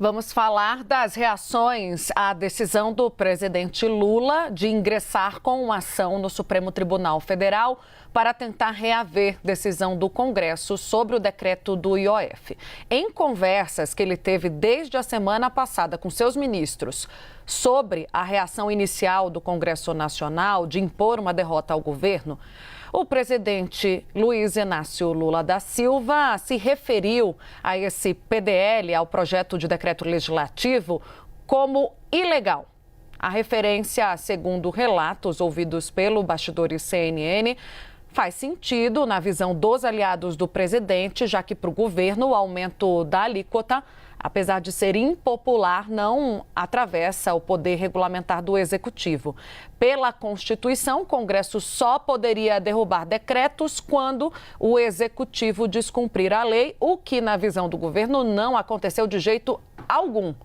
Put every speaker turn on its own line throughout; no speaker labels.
Vamos falar das reações à decisão do presidente Lula de ingressar com uma ação no Supremo Tribunal Federal para tentar reaver decisão do Congresso sobre o decreto do IOF. Em conversas que ele teve desde a semana passada com seus ministros sobre a reação inicial do Congresso Nacional de impor uma derrota ao governo, o presidente Luiz Inácio Lula da Silva se referiu a esse PDL, ao projeto de decreto legislativo, como ilegal. A referência, segundo relatos ouvidos pelo Bastidores CNN, faz sentido na visão dos aliados do presidente, já que para o governo o aumento da alíquota, apesar de ser impopular, não atravessa o poder regulamentar do Executivo. Pela Constituição, o Congresso só poderia derrubar decretos quando o Executivo descumprir a lei, o que, na visão do governo, não aconteceu de jeito algum.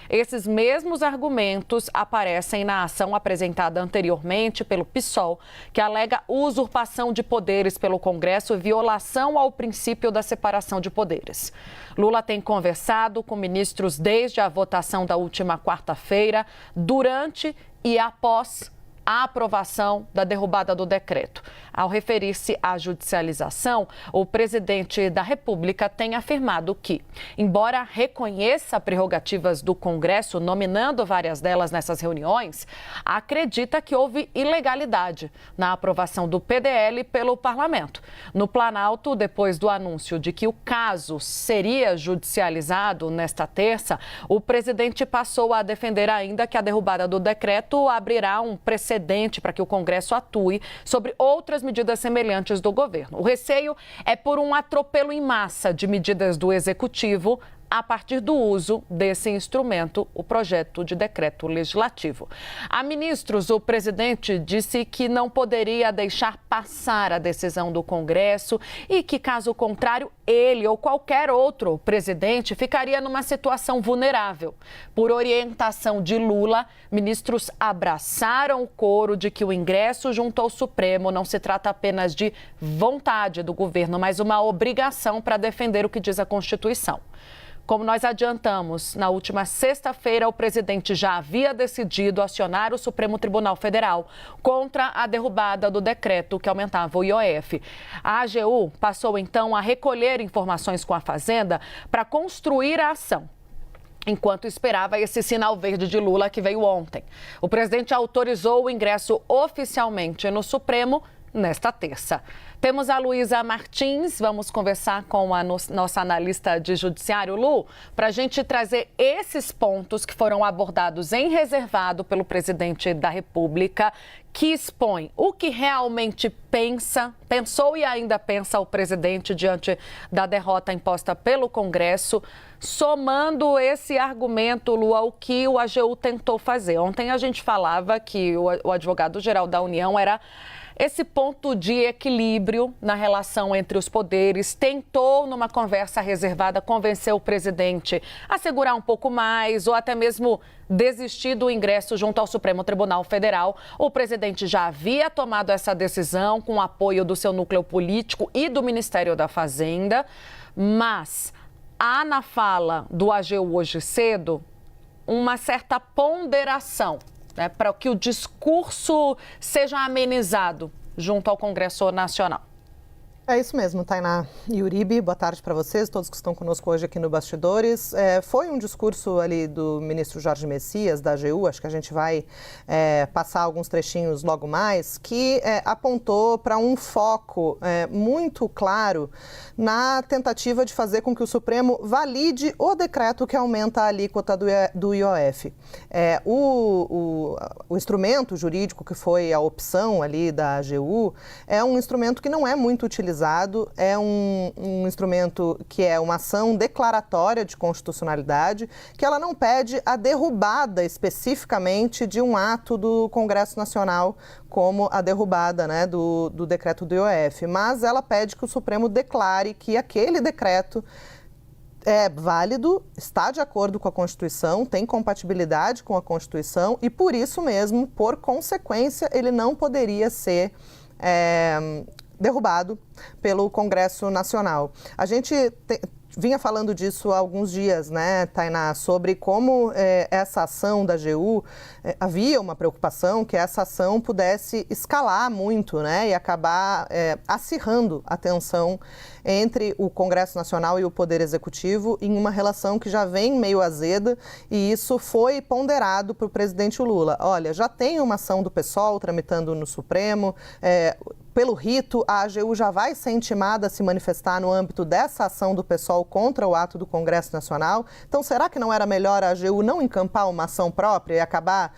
Esses mesmos argumentos aparecem na ação apresentada anteriormente pelo PSOL, que alega usurpação de poderes pelo Congresso e violação ao princípio da separação de poderes. Lula tem conversado com ministros desde a votação da última quarta-feira, durante e após a aprovação da derrubada do decreto. Ao referir-se à judicialização, o presidente da República tem afirmado que, embora reconheça prerrogativas do Congresso, nominando várias delas nessas reuniões, acredita que houve ilegalidade na aprovação do PDL pelo Parlamento. No Planalto, depois do anúncio de que o caso seria judicializado nesta terça, o presidente passou a defender ainda que a derrubada do decreto abrirá um precedente para que o Congresso atue sobre outras medidas semelhantes do governo. O receio é por um atropelo em massa de medidas do Executivo a partir do uso desse instrumento, o projeto de decreto legislativo. A ministros, o presidente disse que não poderia deixar passar a decisão do Congresso e que, caso contrário, ele ou qualquer outro presidente ficaria numa situação vulnerável. Por orientação de Lula, ministros abraçaram o coro de que o ingresso junto ao Supremo não se trata apenas de vontade do governo, mas uma obrigação para defender o que diz a Constituição. Como nós adiantamos, na última sexta-feira, o presidente já havia decidido acionar o Supremo Tribunal Federal contra a derrubada do decreto que aumentava o IOF. A AGU passou, então, a recolher informações com a Fazenda para construir a ação, enquanto esperava esse sinal verde de Lula que veio ontem. O presidente autorizou o ingresso oficialmente no Supremo nesta terça. Temos a Luísa Martins, vamos conversar com a nossa analista de judiciário, Lu, para a gente trazer esses pontos que foram abordados em reservado pelo presidente da República, que expõe o que realmente pensou e ainda pensa o presidente diante da derrota imposta pelo Congresso, somando esse argumento, Lu, ao que o AGU tentou fazer. Ontem a gente falava que o advogado-geral da União era esse ponto de equilíbrio na relação entre os poderes, tentou, numa conversa reservada, convencer o presidente a segurar um pouco mais ou até mesmo desistir do ingresso junto ao Supremo Tribunal Federal. O presidente já havia tomado essa decisão com o apoio do seu núcleo político e do Ministério da Fazenda, mas há na fala do AGU hoje cedo uma certa ponderação, para que o discurso seja amenizado junto ao Congresso Nacional.
É isso mesmo, Tainá e Uribe, boa tarde para vocês, todos que estão conosco hoje aqui no Bastidores. Foi um discurso ali do ministro Jorge Messias, da AGU, acho que a gente vai passar alguns trechinhos logo mais, que apontou para um foco muito claro na tentativa de fazer com que o Supremo valide o decreto que aumenta a alíquota do IOF. O instrumento jurídico que foi a opção ali da AGU é um instrumento que não é muito utilizado, é um instrumento que é uma ação declaratória de constitucionalidade, que ela não pede a derrubada especificamente de um ato do Congresso Nacional, como a derrubada, do decreto do IOF, mas ela pede que o Supremo declare que aquele decreto é válido, está de acordo com a Constituição, tem compatibilidade com a Constituição e, por isso mesmo, por consequência, ele não poderia ser derrubado pelo Congresso Nacional. A gente vinha falando disso há alguns dias, né, Tainá, sobre como essa ação da AGU, havia uma preocupação que essa ação pudesse escalar muito, né, e acabar acirrando a tensão entre o Congresso Nacional e o Poder Executivo em uma relação que já vem meio azeda, e isso foi ponderado para o presidente Lula. Olha, já tem uma ação do PSOL tramitando no Supremo, pelo rito, a AGU já vai ser intimada a se manifestar no âmbito dessa ação do PSOL contra o ato do Congresso Nacional. Então, será que não era melhor a AGU não encampar uma ação própria e acabar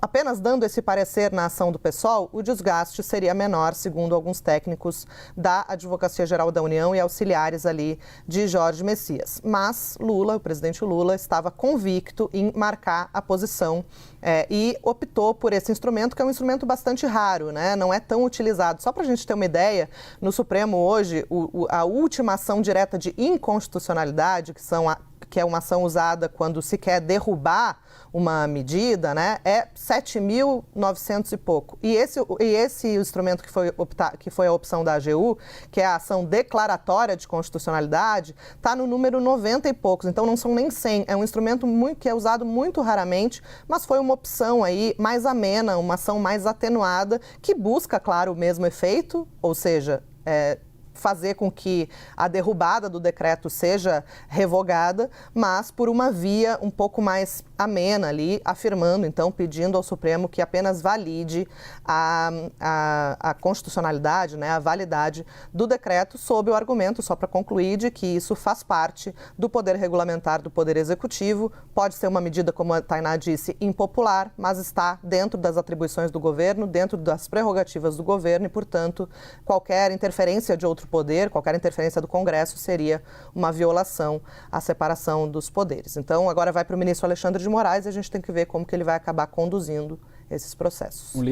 apenas dando esse parecer na ação do PSOL? O desgaste seria menor, segundo alguns técnicos da Advocacia Geral da União e auxiliares ali de Jorge Messias. Mas Lula, o presidente Lula, estava convicto em marcar a posição e optou por esse instrumento, que é um instrumento bastante raro, né? Não é tão utilizado. Só para a gente ter uma ideia, no Supremo hoje, a última ação direta de inconstitucionalidade, que é uma ação usada quando se quer derrubar uma medida, né, é 7.900 e pouco. E esse instrumento que foi a opção da AGU, que é a ação declaratória de constitucionalidade, está no número 90 e poucos. Então não são nem 100. É um instrumento que é usado muito raramente, mas foi uma opção aí mais amena, uma ação mais atenuada, que busca, claro, o mesmo efeito, ou seja, fazer com que a derrubada do decreto seja revogada, mas por uma via um pouco mais amena ali, afirmando, então, pedindo ao Supremo que apenas valide a constitucionalidade, né, a validade do decreto, sob o argumento, só para concluir, de que isso faz parte do poder regulamentar do Poder Executivo, pode ser uma medida, como a Tainá disse, impopular, mas está dentro das atribuições do governo, dentro das prerrogativas do governo e, portanto, qualquer interferência de outro poder, qualquer interferência do Congresso seria uma violação à separação dos poderes. Então, agora vai para o ministro Alexandre de Moraes e a gente tem que ver como que ele vai acabar conduzindo esses processos.